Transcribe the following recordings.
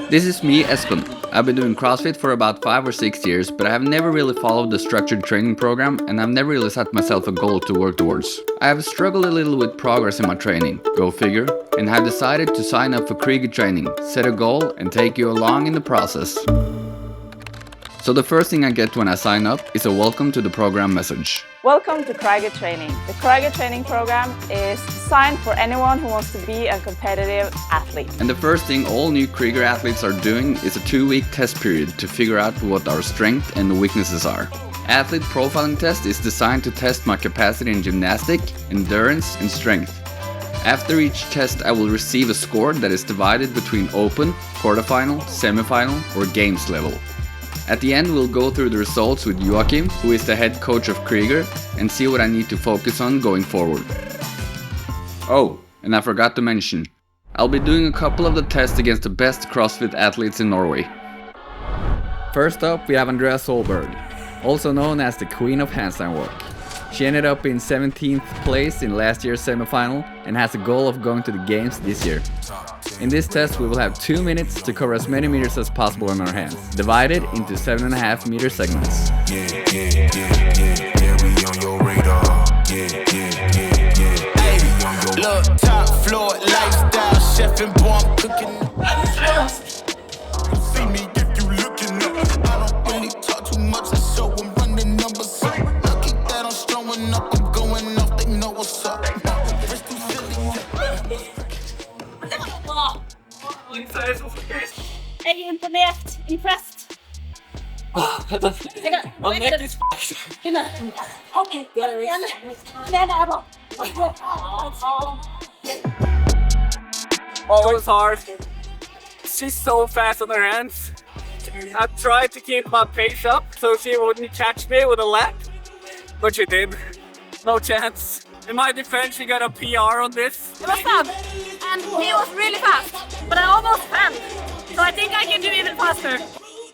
This is me, Espen. I've been doing CrossFit for about 5 or 6 years, but I have never really followed the structured training program and I've never really set myself a goal to work towards. I have struggled a little with progress in my training, go figure, and have decided to sign up for Krieger training, set a goal and take you along in the process. So the first thing I get when I sign up is a welcome to the program message. Welcome to Krieger Training. The Krieger Training program is designed for anyone who wants to be a competitive athlete. And the first thing all new Krieger athletes are doing is a 2-week test period to figure out what our strengths and weaknesses are. Athlete profiling test is designed to test my capacity in gymnastics, endurance and strength. After each test I will receive a score that is divided between open, quarterfinal, semifinal or games level. At the end we'll go through the results with Joachim, who is the head coach of Krieger, and see what I need to focus on going forward. Oh, and I forgot to mention, I'll be doing a couple of the tests against the best CrossFit athletes in Norway. First up we have Andrea Solberg, also known as the Queen of Handstand work. She ended up in 17th place in last year's semifinal and has a goal of going to the games this year. In this test we will have 2 minutes to cover as many meters as possible in our hands, divided into 7.5 meter segments. Look, top floor, lifestyle, chef and bomb cooking. See me if you looking up. I don't really talk too much, I show them running numbers up. Lucky that I'm strong up, I'm going off, they know what's up. Är you impressed? My neck is Okay. always hard. She's so fast on her hands. I tried to keep my pace up so she wouldn't catch me with a lap, but she did. No chance. In my defense, she got a PR on this. It was fun, and he was really fast, but I almost fell. So I think I can do even faster.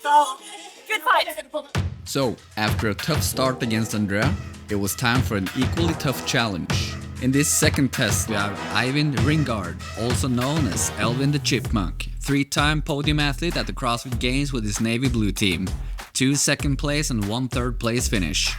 So, good fight. So, after a tough start against Andrea, it was time for an equally tough challenge. In this second test we have Eivind Ringard, also known as Elvin the Chipmunk, 3-time podium athlete at the CrossFit Games with his navy blue team, 2 second place and 1 third place finish.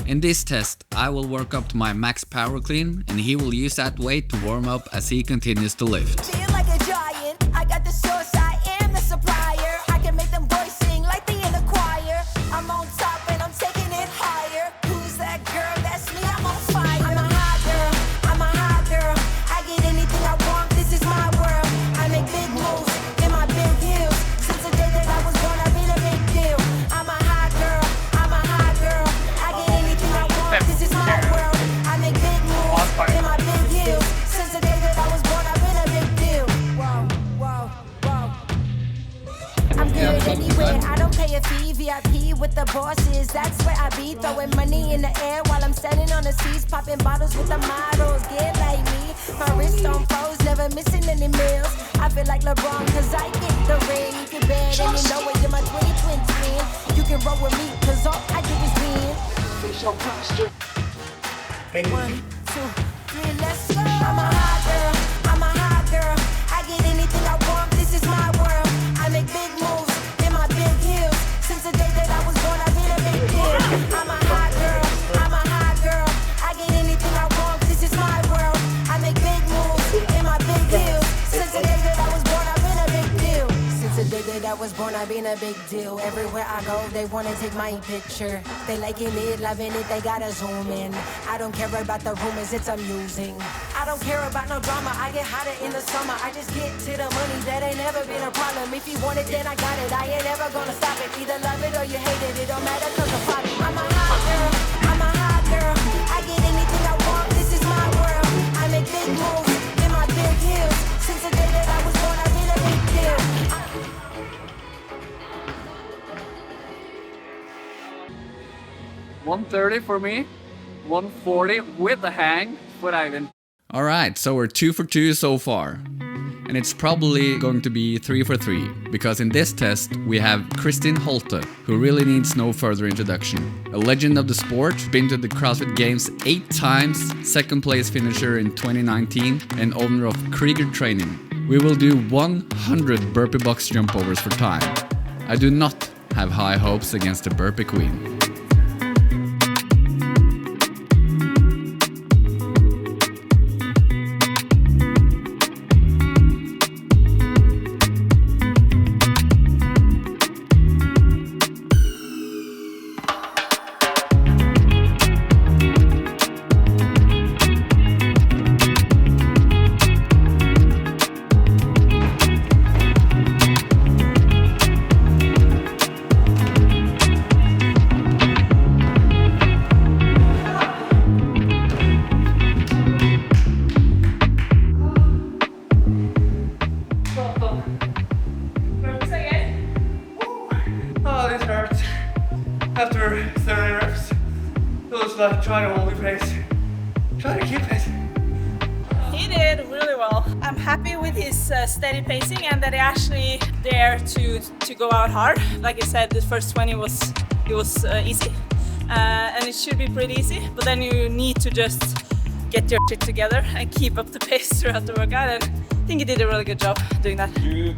In this test I will work up to my max power clean and he will use that weight to warm up as he continues to lift. Feel like a giant, I got the source, I am the supplier. I can make them boys sing like they in a choir. I'm on top and I'm taking it higher. Who's that girl? That's me, I'm on fire. I'm a hot girl, I'm a hot girl. I get anything I want, this is my world. I make big moves in my big heels. Since the day that I was born, I've been a big deal. I'm a hot girl, I'm a hot girl. I get anything I want, this is my world. I make big moves in my big heels. Since the day that I was born, I've been a big deal. Whoa, whoa, whoa. I'm good anywhere, I don't pay a fee. VIP with the bosses, that's where I be. Throwing money in the air while I'm standing on the seats. Popping bottles with the models, get like me. My wrist on froze, never missing any meals. I feel like LeBron cause I get the ring. You can bet and you know it, you're my 2020 twin. You can roll with me cause all I do is win. 1, 2, 3, let's go. I'm a hot girl, I'm a hot girl. I get anything I want, this is my world. I make big moves in my big heels. Since the day that I was born, I've been a big deal. I'm a hot girl, I'm a hot girl. I get anything I want, this is my world. I make big moves in my big heels. Since the day that I was born, I've been a big deal. Since the day that I was born, I've been a big deal. Everywhere I go, they wanna take my picture. They liking it, loving it, they gotta zoom in. I don't care about the rumors, it's amusing. I don't care about no drama, I get hotter in the summer. I just get to the money, that ain't never been a problem. If you want it, then I got it, I ain't ever gonna stop it. Either love it or you hate it, it don't matter cause I'm fine. I'm a hot girl, I'm a hot girl. I get anything I want, this is my world. I make big moves in my big heels. Since the day that I was born, I've been a big deal. 130 for me, 140 with the hang with Eivind. Alright, so we're 2 for 2 so far. And it's probably going to be 3 for 3, because in this test we have Kristin Holte, who really needs no further introduction. A legend of the sport, been to the CrossFit Games 8 times, second place finisher in 2019, and owner of Krieger Training, We will do 100 burpee box jump overs for time. I do not have high hopes against the burpee queen. Oh, this hurts. After 30 reps, feels like trying to hold the pace. Try to keep it. He did really well. I'm happy with his steady pacing and that he actually dared to go out hard. Like I said, the first 20 was easy, and it should be pretty easy. But then you need to just get your shit together and keep up the pace throughout the workout. And I think he did a really good job doing that. You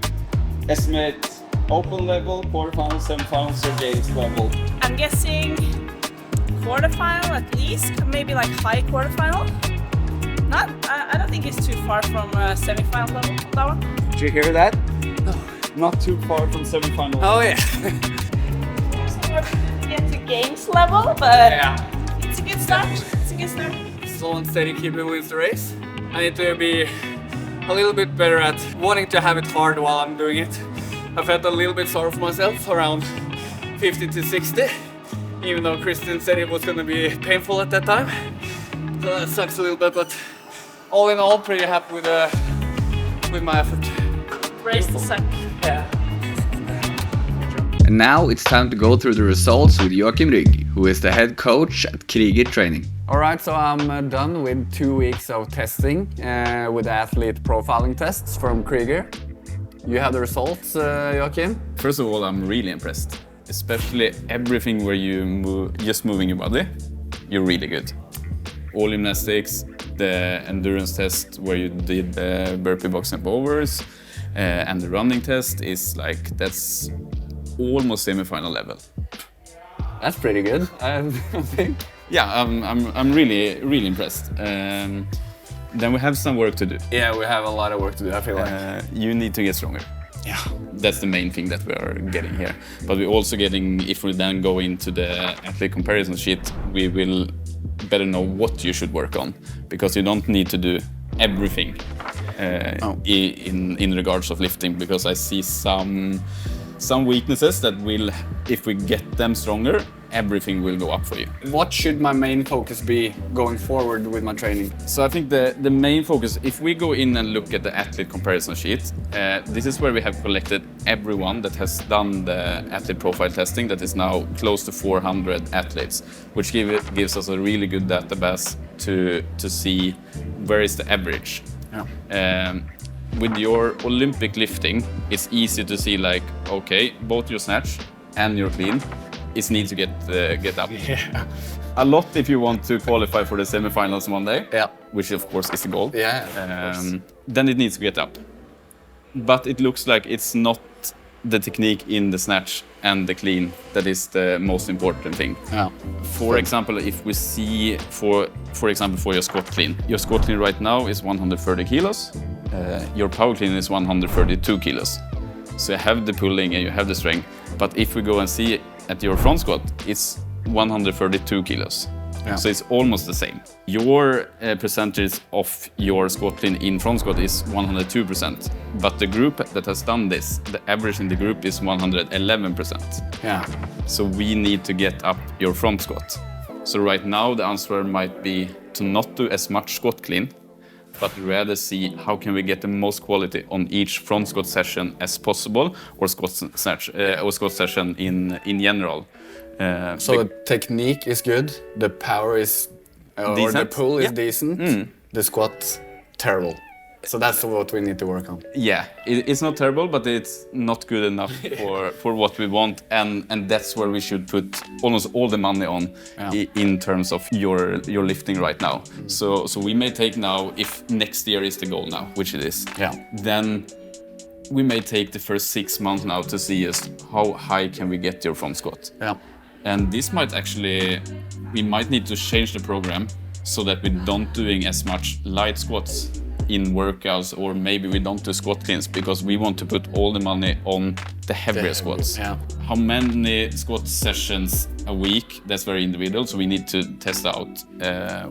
estimate open level, quarterfinals, semifinals, or games level? I'm guessing quarterfinal at least, maybe like high quarterfinal. I don't think it's too far from semi-final level, that one. Did you hear that? No. Not too far from semifinal. Oh yeah. Get to games level, but it's a good start. It's a good start. Slow and steady keeping wins the race. I need to be a little bit better at wanting to have it hard while I'm doing it. I felt a little bit sorry for myself around 50 to 60, even though Kristen said it was going to be painful at that time. So that sucks a little bit, but all in all, pretty happy with my effort. Race to suck. Yeah. And now it's time to go through the results with Joachim Rygg, who is the head coach at Krieger Training. Alright, so I'm done with 2 weeks of testing with athlete profiling tests from Krieger. You have the results, Joachim? First of all, I'm really impressed. Especially everything where you move, just moving your body, you're really good. All gymnastics, the endurance test where you did the burpee box jump overs, and the running test is like, that's almost semi-final level. That's pretty good, I think. Yeah, I'm really impressed. Then we have some work to do. Yeah, we have a lot of work to do, I feel like. You need to get stronger. Yeah, that's the main thing that we are getting here. But we're also getting, if we then go into the athlete comparison sheet, we will better know what you should work on, because you don't need to do everything in regards of lifting, because I see some weaknesses that will, if we get them stronger, everything will go up for you. What should my main focus be going forward with my training? So I think the main focus, if we go in and look at the athlete comparison sheet, this is where we have collected everyone that has done the athlete profile testing, that is now close to 400 athletes, which gives us a really good database to see where is the average. Yeah. With your Olympic lifting, it's easy to see like, okay, both your snatch and your clean is need to get up. Yeah. A lot if you want to qualify for the semifinals one day, Yeah. which of course is the goal. Yeah. Then it needs to get up. But it looks like it's not the technique in the snatch and the clean that is the most important thing. Yeah. For example, if we see, for example, for your squat clean right now is 130 kilos. Your power clean is 132 kilos. So you have the pulling and you have the strength. But if we go and see at your front squat, it's 132 kilos. Yeah. So it's almost the same. Your percentage of your squat clean in front squat is 102%. But the group that has done this, the average in the group is 111%. Yeah. So we need to get up your front squat. So right now the answer might be to not do as much squat clean, but rather see how can we get the most quality on each front squat session as possible, or squat snatch, or squat session in general. So the technique is good, the power is, or the Decent. pull is Yeah. decent, the squat terrible. So that's what we need to work on. Yeah, it's not terrible, but it's not good enough for what we want, and that's where we should put almost all the money on in terms of your lifting right now. So we may take now, if next year is the goal now, which it is, then we may take the first 6 months now to see how high can we get your front squat. And this might actually, we might need to change the program so that we don't doing as much light squats in workouts, or maybe we don't do squat cleans, because we want to put all the money on the heavier squats. How many squat sessions a week, that's very individual, so we need to test out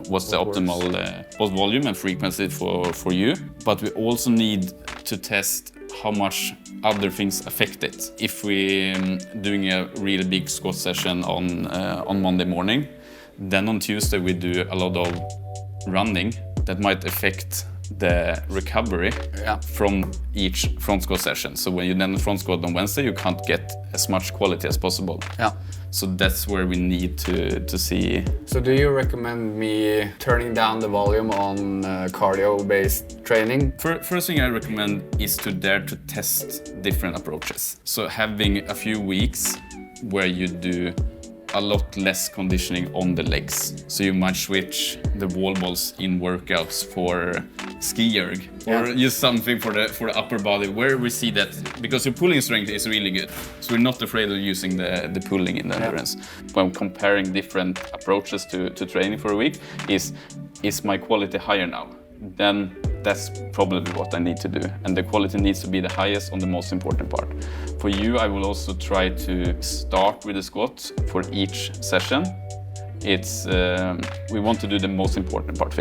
what's the optimal both volume and frequency for you. But we also need to test how much other things affect it. If we're doing a really big squat session on Monday morning, then on Tuesday we do a lot of running that might affect the recovery from each front squat session. So when you then front squat on Wednesday, you can't get as much quality as possible. So that's where we need to see. So do you recommend me turning down the volume on cardio-based training? First thing I recommend is to dare to test different approaches. So having a few weeks where you do a lot less conditioning on the legs. So you might switch the wall balls in workouts for ski erg, or use something for the upper body, where we see that, because your pulling strength is really good. So we're not afraid of using the pulling in the endurance. When comparing different approaches to training for a week, is my quality higher now? Then that's probably what I need to do. And the quality needs to be the highest on the most important part. For you, I will also try to start with the squat for each session. It's we want to do the most important part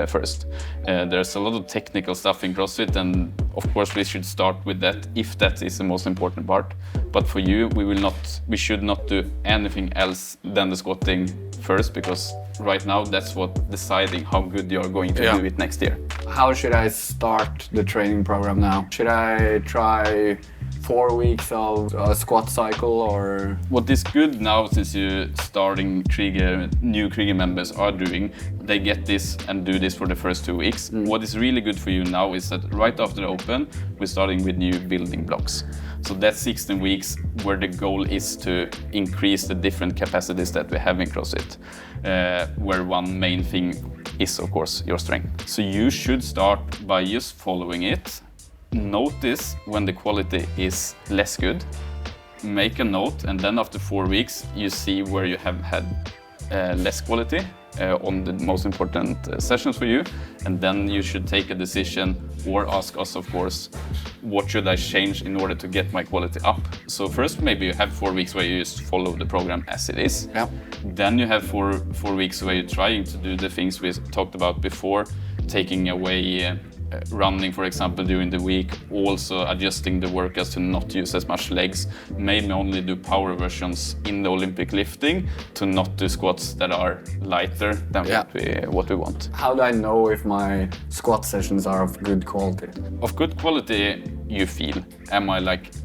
first. There's a lot of technical stuff in CrossFit, and of course we should start with that if that is the most important part. But for you, we should not do anything else than the squatting first, because right now that's what deciding how good you're going to do it next year. How should I start the training program now? Should I try 4 weeks of a squat cycle, or? What is good now, since you're starting new Krieger members are doing, they get this and do this for the first 2 weeks. What is really good for you now is that right after the open, we're starting with new building blocks. So that's 16 weeks where the goal is to increase the different capacities that we have in CrossFit, where one main thing is, of course, your strength. So you should start by just following it. Notice when the quality is less good, make a note, and then after 4 weeks you see where you have had less quality on the most important sessions for you, and then you should take a decision, or ask us, of course, what should I change in order to get my quality up. So first maybe you have 4 weeks where you just follow the program as it is. Then you have four weeks where you're trying to do the things we talked about before, taking away running, for example, during the week, also adjusting the workouts to not use as much legs, maybe only do power versions in the Olympic lifting, to not do squats that are lighter than what we want. How do I know if my squat sessions are of good quality? Of good quality you feel.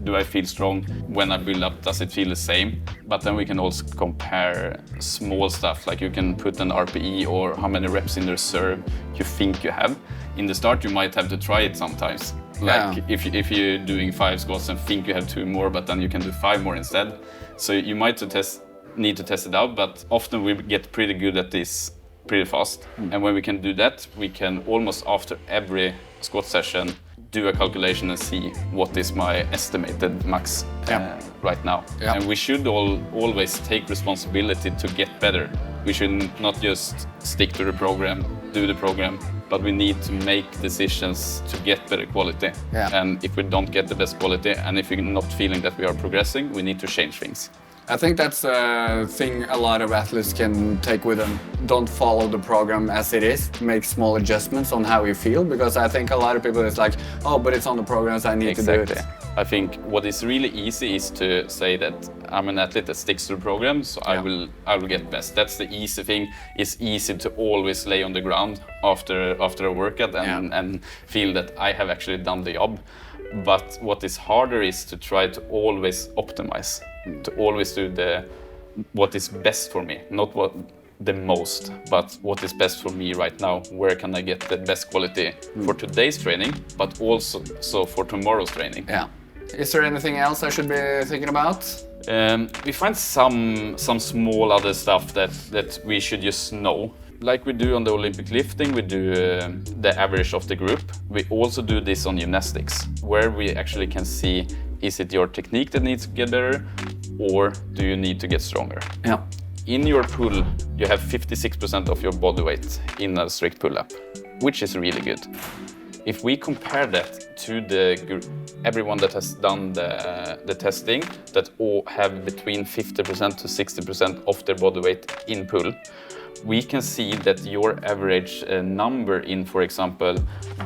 Do I feel strong? When I build up, does it feel the same? But then we can also compare small stuff, like you can put an RPE or how many reps in the reserve you think you have. In the start, you might have to try it sometimes. Like if you're doing 5 squats and think you have 2 more, but then you can do 5 more instead. So you might need to test it out, but often we get pretty good at this pretty fast. And when we can do that, we can almost after every squat session do a calculation and see what is my estimated max right now. And we should always take responsibility to get better. We should not just stick to the program, do the program, but we need to make decisions to get better quality. And if we don't get the best quality, and if we're not feeling that we are progressing, we need to change things. I think that's a thing a lot of athletes can take with them. Don't follow the program as it is. Make small adjustments on how you feel, because I think a lot of people is like, oh, but it's on the program, so I need to do it. I think what is really easy is to say that I'm an athlete that sticks to the program, so I will get best. That's the easy thing. It's easy to always lay on the ground after a workout and feel that I have actually done the job. But what is harder is to try to always optimize, to always do what is best for me, not the most, but what is best for me right now? Where can I get the best quality for today's training, but also for tomorrow's training? Yeah. Is there anything else I should be thinking about? We find some small other stuff that we should just know. Like we do on the Olympic lifting, we do the average of the group. We also do this on gymnastics, where we actually can see, is it your technique that needs to get better, or do you need to get stronger? Yeah. In your pull, you have 56% of your body weight in a strict pull-up, which is really good. If we compare that to everyone that has done the testing, that all have between 50% to 60% of their body weight in pull, we can see that your average number in, for example,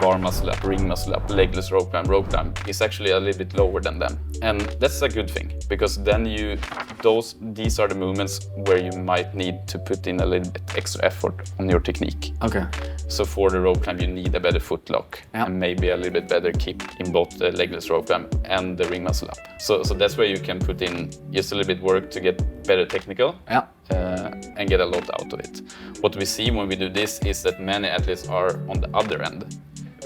bar muscle up, ring muscle up, legless rope climb is actually a little bit lower than them. And that's a good thing, because then these are the movements where you might need to put in a little bit extra effort on your technique. Okay. So for the rope climb, you need a better foot lock and maybe a little bit better kick in both the legless rope climb and the ring muscle up. So that's where you can put in just a little bit work to get better technical. Yeah. And get a lot out of it. What we see when we do this is that many athletes are on the other end.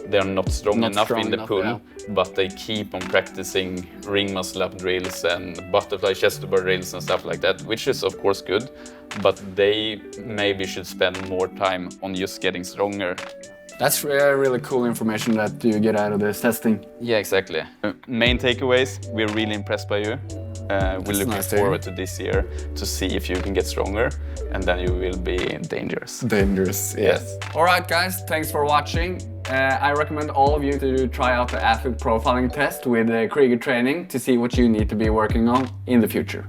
They are not strong enough in the pull, but they keep on practicing ring muscle up drills and butterfly chest to bar drills and stuff like that, which is of course good, but they maybe should spend more time on just getting stronger. That's really cool information that you get out of this testing. Yeah, exactly. Main takeaways, we're really impressed by you. We're looking forward to this year to see if you can get stronger, and then you will be dangerous. Dangerous, yes. All right, guys, thanks for watching. I recommend all of you to try out the athlete profiling test with Krieger training to see what you need to be working on in the future.